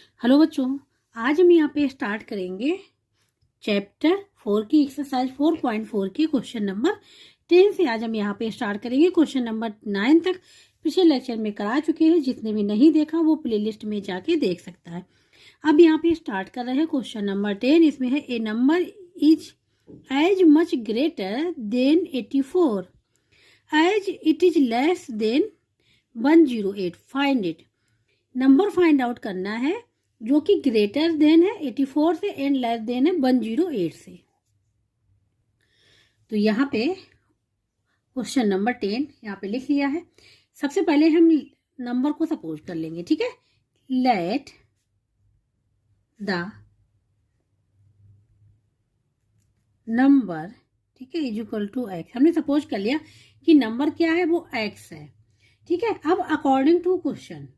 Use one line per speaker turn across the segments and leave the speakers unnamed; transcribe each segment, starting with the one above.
Hello बच्चों, आज हम यहाँ पे स्टार्ट करेंगे चैप्टर 4 की एक्सरसाइज 4.4 के क्वेश्चन नंबर 10 से। आज हम यहाँ पे स्टार्ट करेंगे क्वेश्चन नंबर 9 तक। पिछले लेक्चर में करा चुके हैं, जिसने भी नहीं देखा वो प्लेलिस्ट में जाके देख सकता है। अब यहाँ पे स्टार्ट कर रहे हैं क्वेश्चन नंबर 10। इसमें है A number is as much greater than 84 as it is less than 108। Find it. Number find out करना है जो कि ग्रेटर देन है 84 से एंड लेस देन है 108 से। तो यहाँ पे क्वेश्चन नंबर 10 यहाँ पे लिख लिया है। सबसे पहले हम नंबर को सपोज कर लेंगे, ठीक है। लेट द नंबर, ठीक है, इज इक्वल टू एक्स। हमने सपोज कर लिया कि नंबर क्या है, वो एक्स है, ठीक है। अब according to question,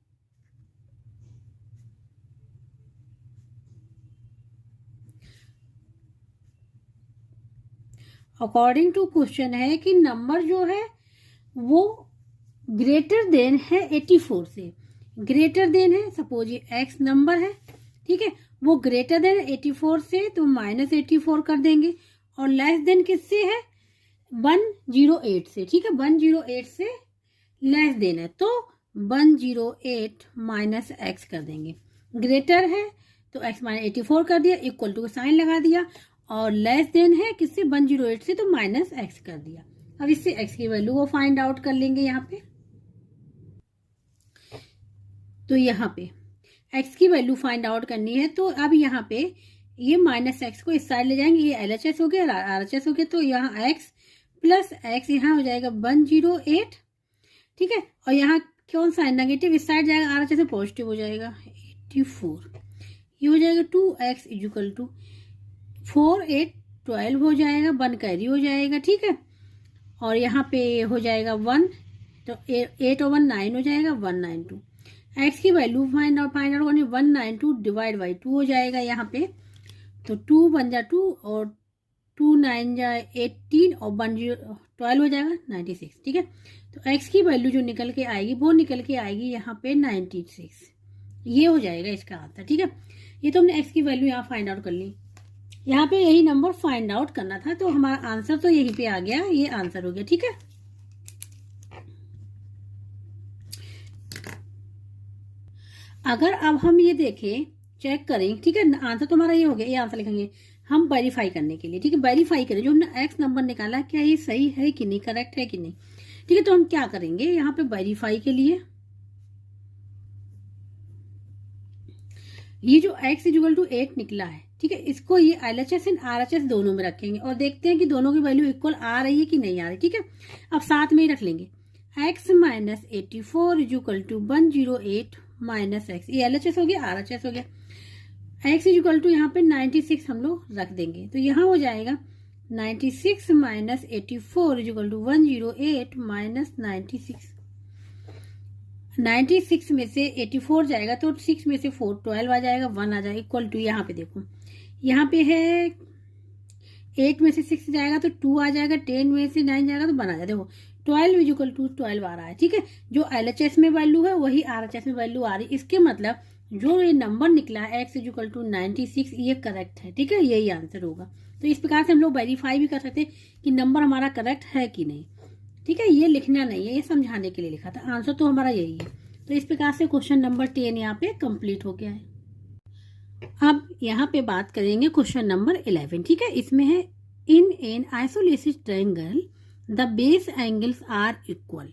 according to question है कि नंबर जो है वो ग्रेटर देन है 84 से। ग्रेटर देन है, सपोज ये एक्स नंबर है, ठीक है, वो ग्रेटर देन 84 से, तो -84 कर देंगे। और लेस देन किससे है, 108 से, ठीक है। 108 से लेस देन है तो 108 माइनस एक्स कर देंगे। ग्रेटर है तो x -84 कर दिया, इक्वल टू का साइन लगा दिया। और लेस देन है किससे, 108 से, तो माइनस एक्स कर दिया। अब इससे x की वैल्यू को फाइंड आउट कर लेंगे यहाँ पे। तो यहाँ पे x की वैल्यू फाइंड आउट करनी है, तो अब यहाँ पे ये माइनस एक्स को इस साइड ले जाएंगे, ये LHS हो गया, RHS हो गया, तो यहाँ x प्लस एक्स यहाँ हो जाएगा 108, ठीक है। और यहाँ कौन सा है, नेगेटिव, इस साइड जाएगा, RHS से पॉजिटिव हो जाएगा 84। ये हो जाएगा 2x इक्वल टू 4 8 12 हो जाएगा, 1 कैरी हो जाएगा, ठीक है। और यहाँ पे हो जाएगा 1, तो 8 और 1 9 हो जाएगा, 192। x की वैल्यू फाइंड आउट करनी, 192 डिवाइड बाई 2 हो जाएगा यहाँ पे। तो 2 बन जा 2 और 2 9 जा 18 और 1 12 हो जाएगा 96, ठीक है। तो x की वैल्यू जो निकल के आएगी वो निकल के आएगी यहाँ पे 96। ये हो जाएगा इसका आंसर, ठीक है। ये तो हमने x की वैल्यू यहाँ फाइंड आउट कर ली। यहाँ पे यही नंबर फाइंड आउट करना था, तो हमारा आंसर तो यहीं पे आ गया, ये आंसर हो गया, ठीक है। अगर अब हम ये देखें, चेक करें, ठीक है, आंसर तो हमारा ये हो गया, ये आंसर लिखेंगे हम वेरीफाई करने के लिए, ठीक है। वेरीफाई करें जो हमने एक्स नंबर निकाला क्या ये सही है कि नहीं, करेक्ट है कि नहीं, ठीक है। तो हम क्या करेंगे यहाँ पे वेरीफाई के लिए, ये जो x इक्वल टू 8 निकला है, ठीक है, इसको ये LHS एंड RHS दोनों में रखेंगे और देखते हैं कि दोनों की वैल्यू इक्वल आ रही है कि नहीं आ रही, ठीक है। अब साथ में ही रख लेंगे x minus 84 equal to 108 minus x, ये LHS हो गया, RHS हो गया। x इक्वल टू यहाँ पे 96 हम लोग रख देंगे, तो यहाँ हो जाएगा 96 माइनस 84 इक्वल टू 108 माइनस 96। 96 में से 84 जाएगा तो 6 में से 4 12 आ जाएगा, 1 आ जाएगा, इक्वल टू यहाँ पे देखो, यहाँ पे है 8 में से 6 जाएगा तो 2 आ जाएगा, 10 में से 9 जाएगा तो 1 आ जाएगा। देखो 12 इक्वल टू 12 आ रहा है, ठीक है। जो LHS में वैल्यू है वही RHS में वैल्यू आ रही है। इसके मतलब जो ये नंबर निकला है x इक्वल टू 96, ये करेक्ट है, ठीक है, यही आंसर होगा। तो इस प्रकार से हम लोग वेरीफाई भी कर सकते हैं कि नंबर हमारा करेक्ट है कि नहीं, ठीक है। ये लिखना नहीं है, ये समझाने के लिए लिखा था, आंसर तो हमारा यही है। तो इस प्रकार से क्वेश्चन नंबर 10 यहाँ पे कंप्लीट हो गया है। अब यहाँ पे बात करेंगे क्वेश्चन नंबर 11, ठीक है। इसमें है in an isolated triangle the base angles are equal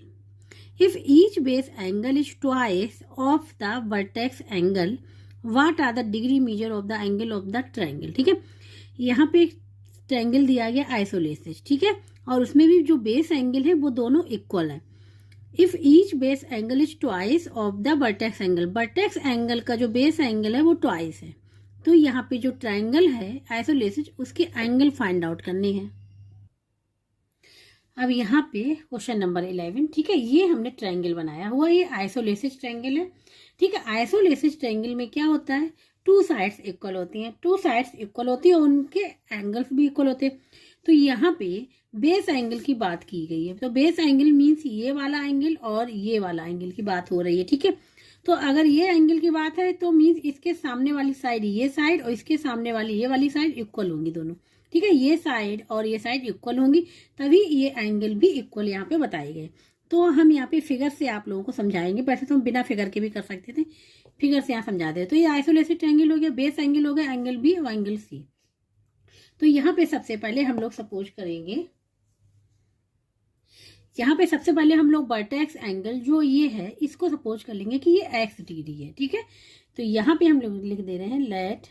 if each base angle is twice of the vertex angle what are the degree measure of the angle of the triangle, ठीक है। यहाँ पे एक triangle दिया गया isolated, ठीक है, और उसमें भी जो बेस एंगल है वो दोनों इक्वल है। If each base angle is twice of the vertex angle, vertex angle का जो बेस एंगल है वो ट्वाइस है, तो यहाँ पे जो ट्रायंगल है आइसोलेटेड उसके एंगल फाइंड आउट करने हैं। अब यहाँ पे क्वेश्चन नंबर 11, ठीक है, ये हमने ट्रायंगल बनाया हुआ, ये आइसोलेटेड ट्रायंगल है, ठीक है। आइसोलेटेड ट्रायंगल में क्या होता है, 2 साइड्स इक्वल होती हैं, 2 साइड्स इक्वल होती है, उनके एंगल्स भी इक्वल होते हैं। तो यहाँ पे बेस एंगल की बात की गई है, तो बेस एंगल मीन्स ये वाला एंगल और ये वाला एंगल की बात हो रही है, ठीक है। तो अगर ये एंगल की बात है तो मीन्स इसके सामने वाली साइड ये साइड और इसके सामने वाली ये वाली साइड इक्वल होंगी दोनों, ठीक है। ये साइड और ये साइड इक्वल होंगी, तभी ये एंगल भी इक्वल यहाँ पे बताए गए। तो हम यहाँ पे फिगर से आप लोगों को समझाएंगे, वैसे तो हम बिना फिगर के भी कर सकते थे, फिगर से यहाँ समझा दे। तो ये आइसोलेटेड ट्रायंगल हो गया, बेस एंगल हो गया, एंगल बी और एंगल सी। तो यहाँ पे सबसे पहले हम लोग सपोज करेंगे, यहाँ पे सबसे पहले हम लोग वर्टेक्स एंगल जो ये है इसको सपोज कर लेंगे कि ये x डिग्री है, ठीक है। तो यहाँ पे हम लोग लिख दे रहे हैं let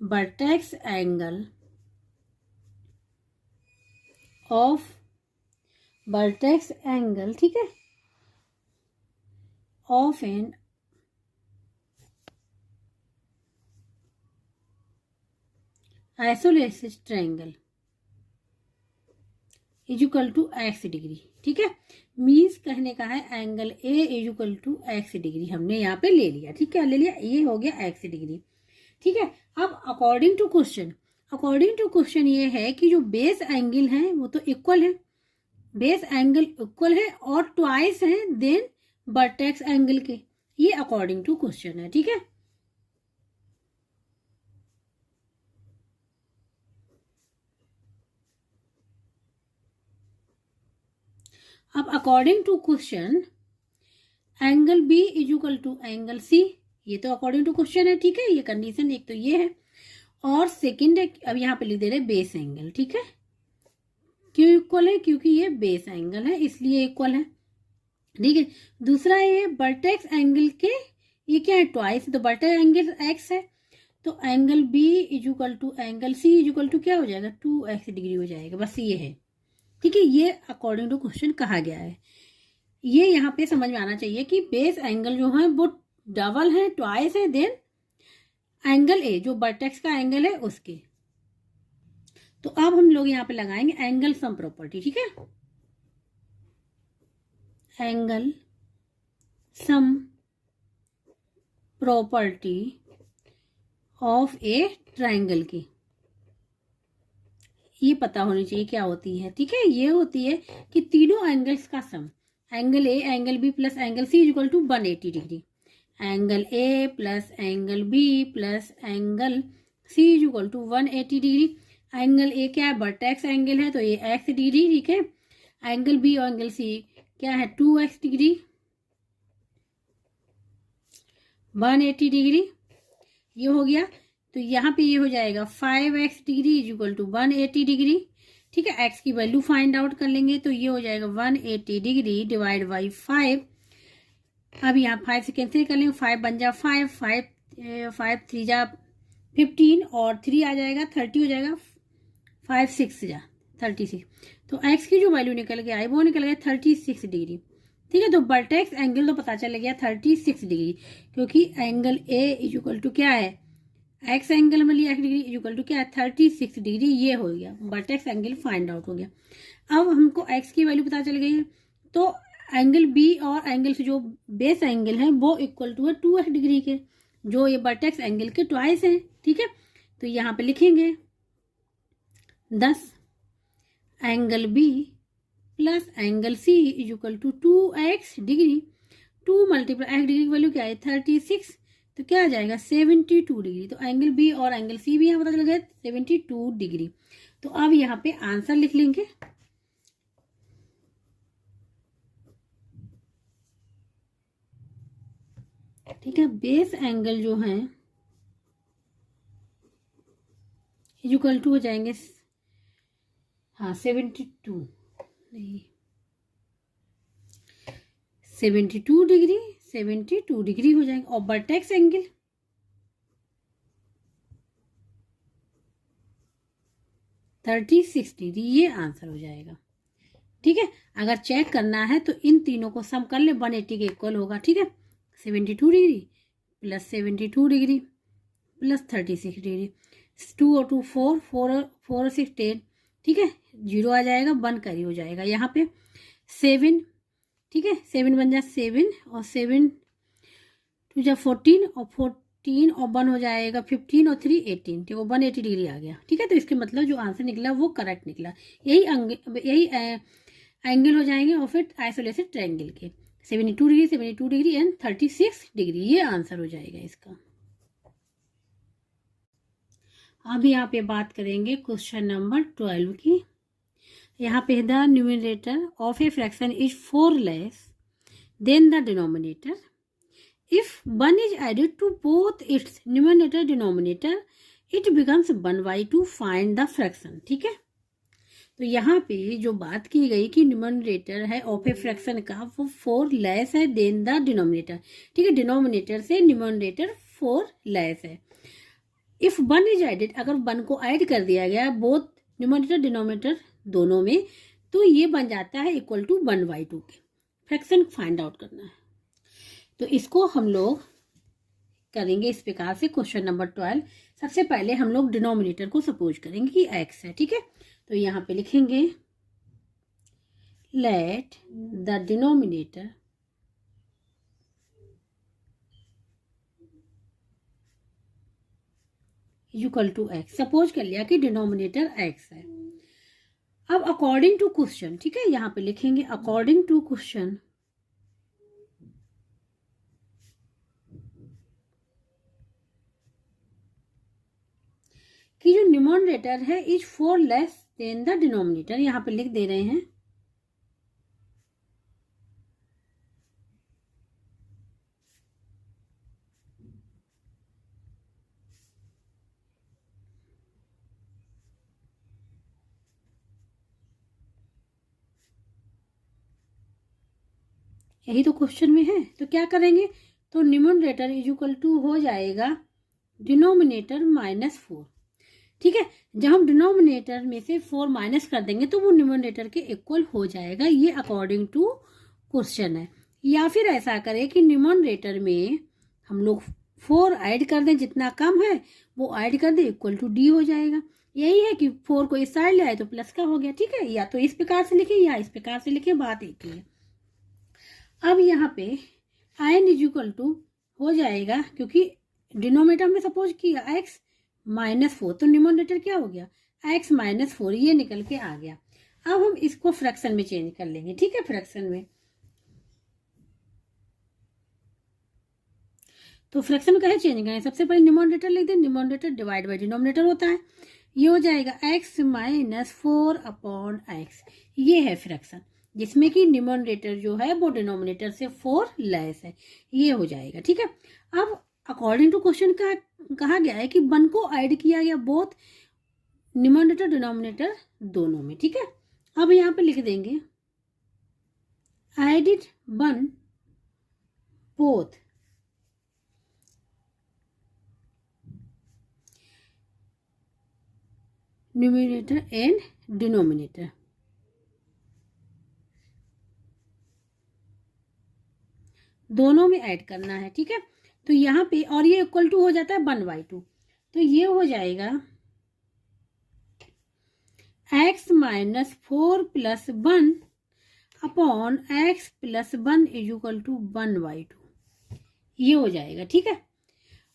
vertex angle of vertex angle, ठीक है, of an isolated triangle is equal to x degree, ठीक है। मीन्स कहने का है angle A is equal to x degree हमने यहाँ पे ले लिया, ठीक है, ले लिया, ये हो गया एक्स डिग्री, ठीक है। अब अकॉर्डिंग टू क्वेश्चन ये है कि जो बेस एंगल है वो तो इक्वल है, बेस एंगल इक्वल है और ट्वाइस है देन वर्टेक्स एंगल के, ये अकॉर्डिंग टू क्वेश्चन है, ठीक है। अब according to question angle B is equal to angle C, ये तो अकॉर्डिंग टू क्वेश्चन है, ठीक है। ये कंडीशन एक तो ये है, और सेकंड है, अब यहाँ पे लिख दे रहे बेस एंगल, ठीक है। क्यों इक्वल है? क्योंकि ये बेस एंगल है इसलिए इक्वल है, ठीक है। दूसरा ये वर्टेक्स एंगल के, ये क्या है, ट्वाइस, तो वर्टेक्स एंगल एक्स है, तो angle B is equal to angle C is equal to क्या हो जाएगा, 2x डिग्री हो जाएगा, बस ये है, ठीक है। ये अकॉर्डिंग टू क्वेश्चन कहा गया है। ये यहाँ पे समझ में आना चाहिए कि बेस एंगल जो है वो डबल है, ट्वाइस है देन एंगल ए जो वर्टेक्स का एंगल है उसके। तो अब हम लोग यहाँ पे लगाएंगे एंगल सम प्रॉपर्टी, ठीक है। Angle sum property of a triangle की, ये पता होनी चाहिए क्या होती है, ठीक है। ये होती है कि तीनों एंगल्स का sum, angle A angle B plus angle C equal to 180 degree, angle A plus angle B plus angle C equal to 180 degree. Angle A क्या है, वर्टेक्स एंगल है तो ये x डिग्री, ठीक है। एंगल बी और angle C क्या है, 2x डिग्री, 180 डिग्री, ये हो गया। तो यहाँ पे ये हो जाएगा 5x degree is equal to 180 degree, ठीक है। x की वैल्यू फाइंड आउट कर लेंगे तो ये हो जाएगा 180 डिग्री डिवाइड बाई 5। अब यहाँ 5 से कैंसिल कर लेंगे, 5 बन जा 5, 5 3 जा 15 और 3 आ जाएगा 30 हो जाएगा, 5 6 जा 36। तो x की जो वैल्यू निकल के आई वो निकल गया 36 डिग्री, ठीक है। तो वर्टेक्स एंगल तो पता चल गया 36 डिग्री, क्योंकि angle A is equal to क्या है, एक्स एंगल में लिया x degree is equal to क्या है 36 डिग्री, ये हो गया वर्टेक्स एंगल फाइंड आउट हो गया। अब हमको x की वैल्यू पता चल गई है, तो एंगल बी और एंगल से जो बेस एंगल है वो इक्वल टू है 2x डिग्री के, जो ये वर्टेक्स एंगल के ट्वाइस है, ठीक है। तो यहाँ पे लिखेंगे 10 angle B plus angle C is equal to 2x degree, 2 multiply x degree की वैल्यू क्या है 36, तो क्या आ जाएगा 72 डिग्री। तो एंगल बी और एंगल सी भी यहाँ पता चल गया 72 डिग्री। तो अब यहाँ पे आंसर लिख लेंगे, ठीक है। बेस एंगल जो है इक्वल टू हो जाएंगे, हाँ 72 नहीं 72 डिग्री, 72 डिग्री हो जाएंगे। और वर्टेक्स एंगल 36 डिग्री, ये आंसर हो जाएगा, ठीक है। अगर चेक करना है तो इन तीनों को सम कर ले, 180 के इक्वल होगा, ठीक है। 72 degree plus 72 degree plus 36 degree, 2 और 2 4, 4 और 6 10, ठीक है। 0 आ जाएगा, 1 कैरी हो जाएगा यहाँ पे, 7, ठीक है। 7 बन जाए 7 और 7 2 जा 14 और 14 और 1 हो जाएगा 15 और 3 18, ठीक है। 180 डिग्री आ गया, ठीक है। तो इसके मतलब जो आंसर निकला वो करेक्ट निकला, यही एंगल हो जाएंगे और फिर आइसोलेटेड ट्रायंगल के। 72 डिग्री एंड 36 डिग्री, ये आंसर हो जाएगा इसका। अब यहाँ पे बात करेंगे क्वेश्चन नंबर 12 की। यहाँ पे the numerator of a fraction is 4 less than the denominator if 1 is added to both its numerator denominator it becomes 1/2 find the fraction. ठीक है, तो यहाँ पे जो बात की गई कि न्यूमरेटर है ऑफ ए फ्रैक्शन का वो 4 लेस है देन द डिनोमिनेटर। ठीक है, डिनोमिनेटर से न्यूमरेटर 4 लेस है। इफ 1 इज एडेड, अगर 1 को ऐड कर दिया गया बोथ न्यूमरेटर डिनोमिनेटर दोनों में, तो ये बन जाता है इक्वल टू 1/2 के। फ्रैक्शन फाइंड आउट करना है, तो इसको हम लोग करेंगे इस प्रकार से। क्वेश्चन नंबर 12, सबसे पहले हम लोग डिनोमिनेटर को सपोज करेंगे कि x है। ठीक है, तो यहाँ पे लिखेंगे let the denominator equal to x। Suppose कर लिया कि डिनोमिनेटर x है। अब अकॉर्डिंग टू क्वेश्चन, ठीक है, यहाँ पे लिखेंगे अकॉर्डिंग टू क्वेश्चन कि जो न्यूमरेटर है is 4 less than the denominator, यहाँ पे लिख दे रहे हैं यही तो क्वेश्चन में है। तो क्या करेंगे, तो न्यूमरेटर इज इक्वल टू हो जाएगा डिनोमिनेटर -4। ठीक है, जब हम डिनोमिनेटर में से 4 माइनस कर देंगे तो वो न्यूमरेटर के इक्वल हो जाएगा। ये अकॉर्डिंग टू क्वेश्चन है। या फिर ऐसा करें कि न्यूमरेटर में हम लोग 4 ऐड कर दें, जितना कम है वो ऐड कर दें, इक्वल टू डी हो जाएगा। यही है कि 4 को इस साइड ले आए तो प्लस का हो गया। ठीक है, या तो इस प्रकार से लिखे या इस प्रकार से लिखे, बात एक ही है। अब यहाँ पे n इज इक्वल टू हो जाएगा, क्योंकि डिनोमिनेटर में सपोज किया x -4, तो न्यूमरेटर क्या हो गया x -4, ये निकल के आ गया। अब हम इसको फ्रैक्शन में चेंज कर लेंगे। ठीक है, फ्रैक्शन में तो फ्रैक्शन कैसे चेंज करें, सबसे पहले न्यूमरेटर लिख दें, न्यूमरेटर डिवाइड बाई डिनोमिनेटर होता है, ये हो जाएगा x -4 अपॉन x। ये है फ्रैक्शन जिसमें कि न्यूमरेटर जो है वो डिनोमिनेटर से 4 लेस है, ये हो जाएगा। ठीक है, अब अकॉर्डिंग टू क्वेश्चन का कहा गया है कि 1 को ऐड किया गया बोथ न्यूमरेटर डिनोमिनेटर दोनों में। ठीक है, अब यहाँ पे लिख देंगे added 1 both numerator and denominator. दोनों में ऐड करना है। ठीक है, तो यहाँ पे और ये इक्वल टू हो जाता है 1/2, तो ये हो जाएगा x -4 + 1 upon x + 1 is equal to 1/2, ये हो जाएगा। ठीक है,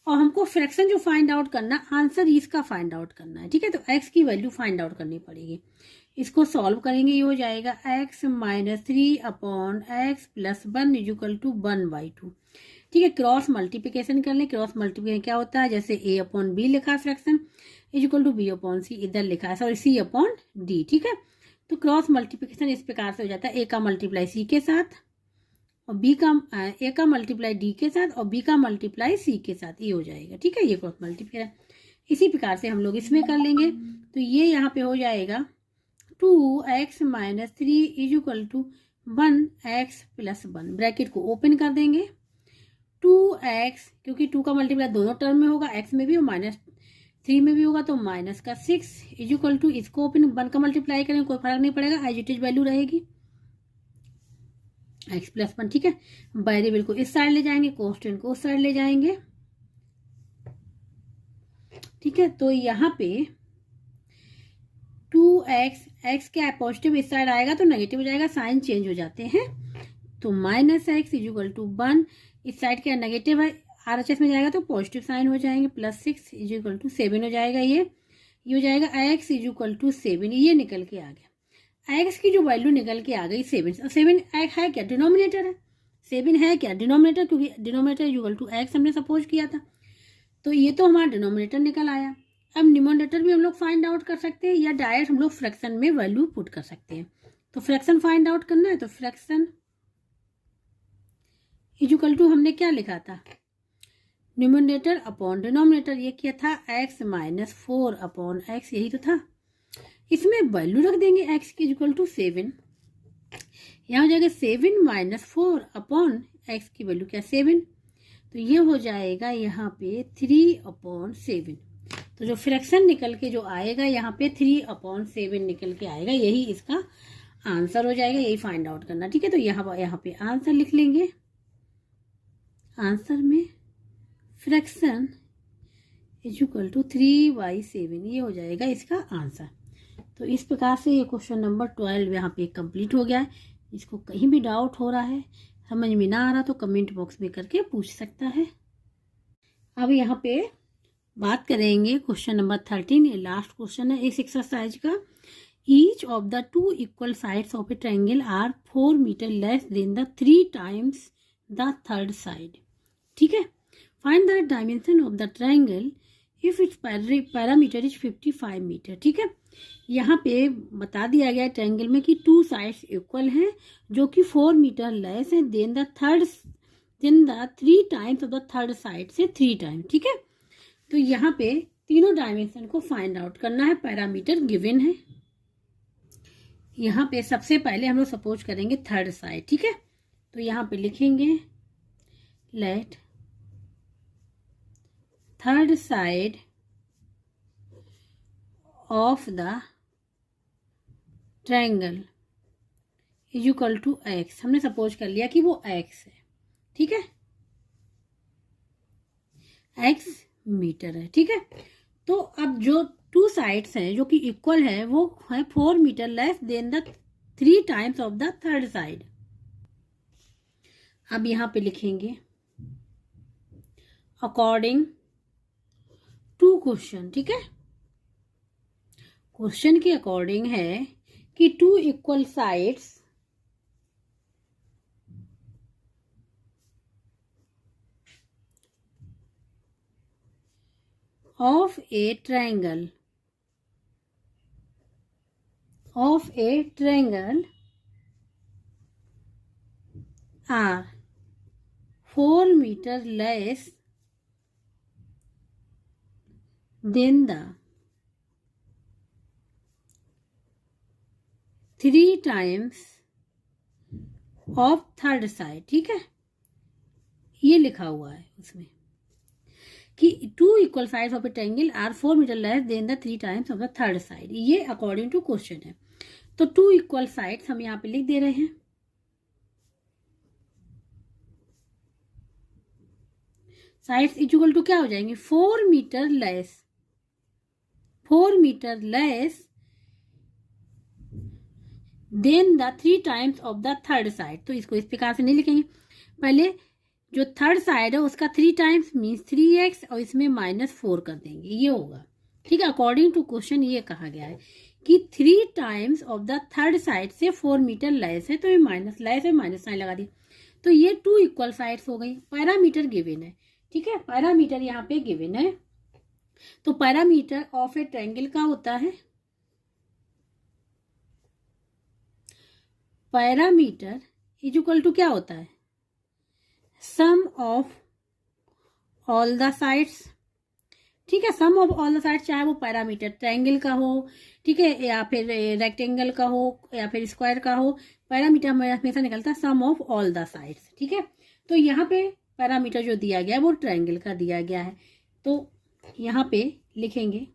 और हमको फ्रैक्शन जो फाइंड आउट करना, आंसर इसका फाइंड आउट करना है। ठीक है, तो x की वैल्यू फाइंड आउट करनी पड़ेगी। इसको सॉल्व करेंगे, ये हो जाएगा x -3 upon x + 1 is equal to 1/2। ठीक है, क्रॉस मल्टीप्लिकेशन कर लें। क्रॉस मल्टीप्लिकेशन क्या होता है, जैसे a अपॉन b लिखा है fraction is equal to b upon c, इधर लिखा है सॉरी c अपॉन d। ठीक है, तो क्रॉस मल्टीप्लिकेशन इस प्रकार से हो जाता है, a का मल्टीप्लाई c के साथ और a का मल्टीप्लाई d के साथ और b का मल्टीप्लाई c के साथ, ये हो जाएगा। ठीक है, ये क्रॉस मल्टीप्लिकेशन इसी प्रकार से हम लोग इसमें कर लेंगे। तो ये यहाँ पे हो जाएगा 2x - 3 is equal to 1x + 1, bracket को ओपन कर देंगे। 2x, क्योंकि 2 का मल्टीप्लाई दोनों टर्म में होगा, x में भी और -3 में भी होगा, तो -6 इज इक्वल टू, इसको ओपन 1 का मल्टीप्लाई करें कोई फर्क नहीं पड़ेगा, एज इट इज वैल्यू रहेगी x + 1। ठीक है, वेरिएबल को इस साइड ले जाएंगे, कांस्टेंट को उस साइड ले जाएंगे। ठीक है, तो यहाँ पे 2x क्या है पॉजिटिव, इस साइड आएगा तो नेगेटिव हो जाएगा, साइन चेंज हो जाते हैं। तो -x इज इक्वल टू 1, इस साइड क्या नेगेटिव है, RHS में जाएगा तो पॉजिटिव साइन हो जाएंगे, +6 इज इक्वल टू 7 हो जाएगा। ये हो जाएगा x इज इक्वल टू 7, ये निकल के आ गया। x की जो वैल्यू निकल के आ गई 7, 7 है क्या डिनोमिनेटर है, 7 है क्या डिनोमिनेटर, क्योंकि डिनोमिनेटर इक्वल टू x हमने सपोज किया था, तो ये तो हमारा डिनोमिनेटर निकल आया। अब न्यूमरेटर भी हम लोग फाइंड आउट कर सकते हैं या डायरेक्ट हम लोग फ्रैक्शन में वैल्यू पुट कर सकते हैं। तो फ्रैक्शन फाइंड आउट करना है तो फ्रैक्शन इक्वल टू हमने क्या लिखा था, न्यूमरेटर अपॉन डिनोमिनेटर, ये क्या था x माइनस 4 अपॉन x, यही तो था। इसमें वैल्यू रख देंगे x की इक्वल टू 7, यहाँ हो जाएगा 7 माइनस 4 अपॉन x की वैल्यू क्या 7, तो ये हो जाएगा यहाँ पे 3 अपॉन 7। तो जो फ्रैक्शन निकल के जो आएगा यहाँ पे 3 अपॉन 7 निकल के आएगा, यही इसका आंसर हो जाएगा, यही फाइंड आउट करना। ठीक है, तो यहाँ पे आंसर लिख लेंगे। आंसर में फ्रैक्शन इज इक्वल टू 3/7, ये हो जाएगा इसका आंसर। तो इस प्रकार से ये क्वेश्चन नंबर 12 यहाँ पे कंप्लीट हो गया है। इसको कहीं भी डाउट हो रहा है, समझ में ना आ रहा, तो कमेंट बॉक्स में करके पूछ सकता है। अब यहाँ पे बात करेंगे क्वेश्चन नंबर 13, ये लास्ट क्वेश्चन है इस एक्सरसाइज का। Each of the 2 equal sides of a triangle are 4 metre less than the 3 times the third side. ठीक है, find the dimension of the triangle if its parameter is 55 metre. ठीक है, यहाँ पे बता दिया गया ट्रायंगल में कि 2 साइड्स इक्वल हैं जो कि 4 मीटर लेस है than the 3 times of the third side से 3 टाइम। ठीक है, तो यहाँ पे तीनों डायमेंशन को फाइंड आउट करना है, पैरामीटर गिवन है। यहाँ पे सबसे पहले हम लोग सपोज करेंगे थर्ड साइड। ठीक है, तो यहाँ पे लिखेंगे let third side of the triangle is equal to x। हमने सपोज कर लिया कि वो x है। ठीक है, x मीटर है। ठीक है, तो अब जो 2 साइड्स हैं जो कि इक्वल है वो है 4 metre less than the 3 times of the third side. अब यहाँ पे लिखेंगे अकॉर्डिंग टू क्वेश्चन। ठीक है, क्वेश्चन के अकॉर्डिंग है कि 2 equal sides of a triangle are 4 meter less than the 3 times of third side। ठीक है, ये लिखा हुआ है उसमें कि 2 equal sides of a triangle are 4 metre less than the 3 times of the third side. ये अकॉर्डिंग टू क्वेश्चन है। तो 2 इक्वल साइड्स हम यहाँ पे लिख दे रहे हैं। साइड्स इक्वल टू क्या हो जाएंगे 4 metre less than the 3 times of the third side. तो इसको इस प्रकार से नहीं लिखेंगे, पहले जो थर्ड साइड है उसका 3 टाइम्स मीन्स 3x और इसमें -4 कर देंगे, ये होगा। ठीक है, अकॉर्डिंग टू क्वेश्चन ये कहा गया है कि 3 times of the third side से 4 मीटर लेस है, तो ये माइनस लेस है, माइनस साइन लगा दी। तो ये 2 इक्वल साइड्स हो गई। पैरामीटर गिवन है। ठीक है, पैरामीटर यहाँ पे गिवन है। तो पैरामीटर ऑफ ए ट्रायंगल का होता है, पैरामीटर इज इक्वल टू क्या होता है sum of all the sides. ठीक है, sum of all the sides, चाहे वो पैरामीटर ट्रायंगल का हो, ठीक है, या फिर रेक्टेंगल का हो या फिर स्क्वायर का हो, पैरामीटर हमेशा निकलता है sum of all the sides. ठीक है, तो यहाँ पे पैरामीटर जो दिया गया है वो ट्रायंगल का दिया गया है। तो यहाँ पे लिखेंगे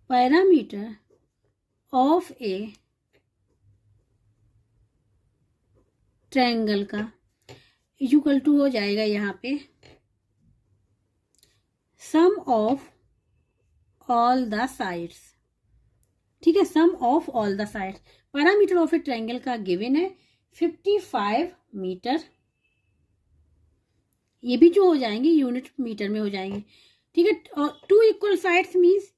पैरामीटर ऑफ ए ट्रायंगल का इक्वल टू हो जाएगा यहाँ पे sum of all the sides. ठीक है, sum of all the sides. Perimeter of a triangle का गिवन है 55 मीटर। ये भी जो हो जाएंगे यूनिट मीटर में हो जाएंगे। ठीक है, और 2 इक्वल साइड्स मीन्स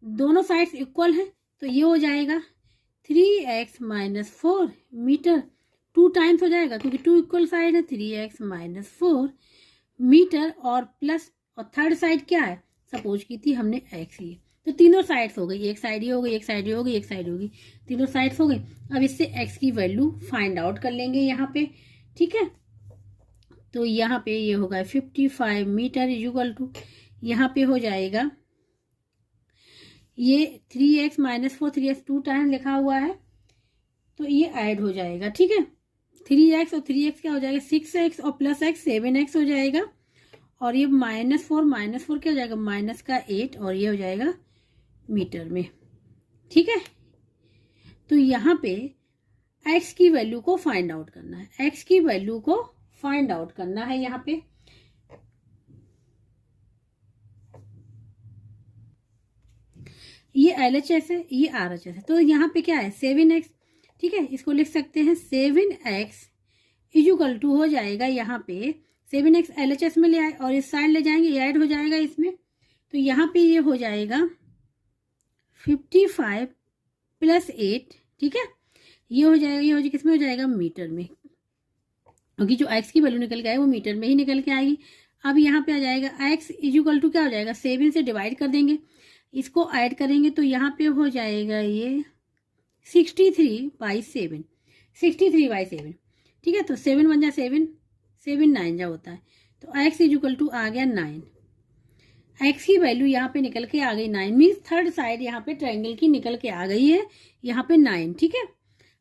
दोनों साइड्स इक्वल हैं, तो ये हो जाएगा 3x-4 मीटर, 2 टाइम्स हो जाएगा क्योंकि 2 इक्वल साइड है, 3x-4 मीटर और प्लस, और थर्ड साइड क्या है, सपोज की थी हमने x ही, तो तीनों साइड्स हो गई, एक साइड ये हो गई, एक साइड ये हो गई, एक साइड हो गई, तीनों साइड्स हो गई। अब इससे x की वैल्यू फाइंड आउट कर लेंगे यहाँ पे, ठीक है। तो यहाँ पे ये होगा 55 मीटर इक्वल टू, यहाँ पे हो जाएगा ये 3x-4, 3x 2 टाइम लिखा हुआ है तो ये ऐड हो जाएगा, ठीक है। 3x और 3x क्या हो जाएगा, 6x और प्लस x 7x हो जाएगा, और ये -4 क्या हो जाएगा, माइनस का 8, और ये हो जाएगा मीटर में, ठीक है। तो यहाँ पे x की वैल्यू को फाइंड आउट करना है, x की वैल्यू को फाइंड आउट करना है यहाँ पे। ये LHS है, ये RHS है, तो यहाँ पे क्या है 7x, ठीक है। इसको लिख सकते हैं 7x इक्वल टू हो जाएगा यहाँ पे 7x LHS में ले आए और इस साइड ले जाएंगे, ये ऐड हो जाएगा इसमें, तो यहाँ पे ये हो जाएगा 55 प्लस 8, ठीक है। ये हो जाएगा, ये हो जाएगा किसमें हो जाएगा, मीटर में, क्योंकि जो x की वैल्यू निकल के आए वो मीटर में ही निकल के आएगी। अब यहाँ पे आ जाएगा x इक्वल टू क्या हो जाएगा, 7 से डिवाइड कर देंगे, इसको ऐड करेंगे तो यहाँ पे हो जाएगा ये 63/7, 63/7, ठीक है। तो 7 बन जाए 7, 7 9 जा होता है, तो x इक्वल टू आ गया 9, x की वैल्यू यहाँ पे निकल के आ गई 9, मीन्स थर्ड साइड यहाँ पे ट्रायंगल की निकल के आ गई है यहाँ पे 9, ठीक है।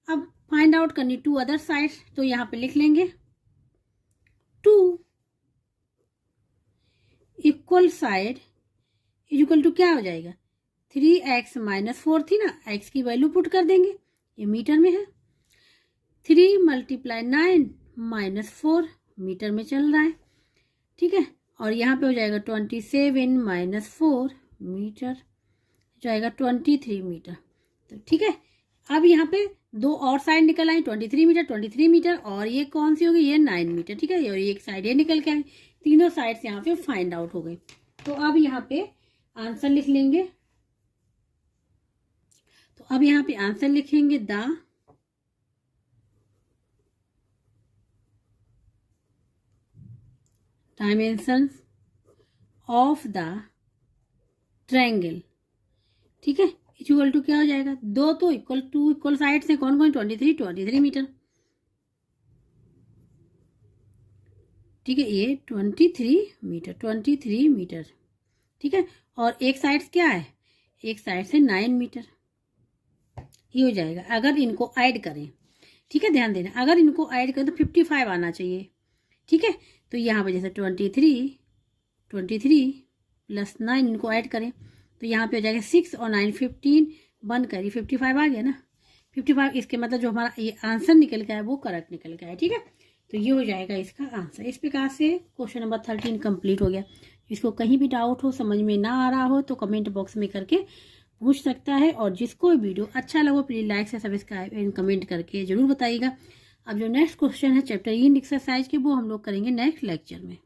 अब फाइंड आउट करनी 2 अदर साइड, तो यहाँ पे लिख लेंगे 2 इक्वल साइड इक्वल टू क्या हो जाएगा, 3x-4 थी ना, x की वैल्यू पुट कर देंगे, ये मीटर में है, 3 × 9 -4 मीटर में चल रहा है, ठीक है। और यहाँ पे हो जाएगा 27 - 4 मीटर, जाएगा 23 मीटर, तो ठीक है। अब यहाँ पे 2 और साइड निकल आई, 23 मीटर, 23 मीटर, और ये कौन सी होगी, ये 9 मीटर, ठीक है। और ये एक साइड ये निकल के आई, तीनों साइड्स यहाँ पे फाइंड आउट हो गई। तो अब यहाँ पे आंसर लिख लेंगे, तो अब यहाँ पे आंसर लिखेंगे the dimensions of the triangle, ठीक है, इक्वल टू क्या हो जाएगा, 2 तो इक्वल साइड से कौन कौन, 23 मीटर, ठीक है, ये 23 मीटर, ठीक है। और एक साइड क्या है, एक साइड से 9 मीटर, ये हो जाएगा अगर इनको ऐड करें, ठीक है। ध्यान देना, अगर इनको ऐड करें तो 55 आना चाहिए, ठीक है। तो यहाँ पे जैसे 23 प्लस 9 इनको ऐड करें तो यहाँ पे हो जाएगा 6 और 9 15 बन कर 55 आ गया ना, 55, इसके मतलब जो हमारा ये आंसर निकल के आया वो करेक्ट निकल के आया, ठीक है। तो ये हो जाएगा इसका आंसर। इस प्रकार से क्वेश्चन नंबर 13 कंप्लीट हो गया। इसको कहीं भी डाउट हो, समझ में ना आ रहा हो तो कमेंट बॉक्स में करके पूछ सकता है, और जिसको वीडियो अच्छा लगे प्लीज लाइक से सब्सक्राइब एंड कमेंट करके जरूर बताइएगा। अब जो नेक्स्ट क्वेश्चन है चैप्टर इन एक्सरसाइज के, वो हम लोग करेंगे नेक्स्ट लेक्चर में।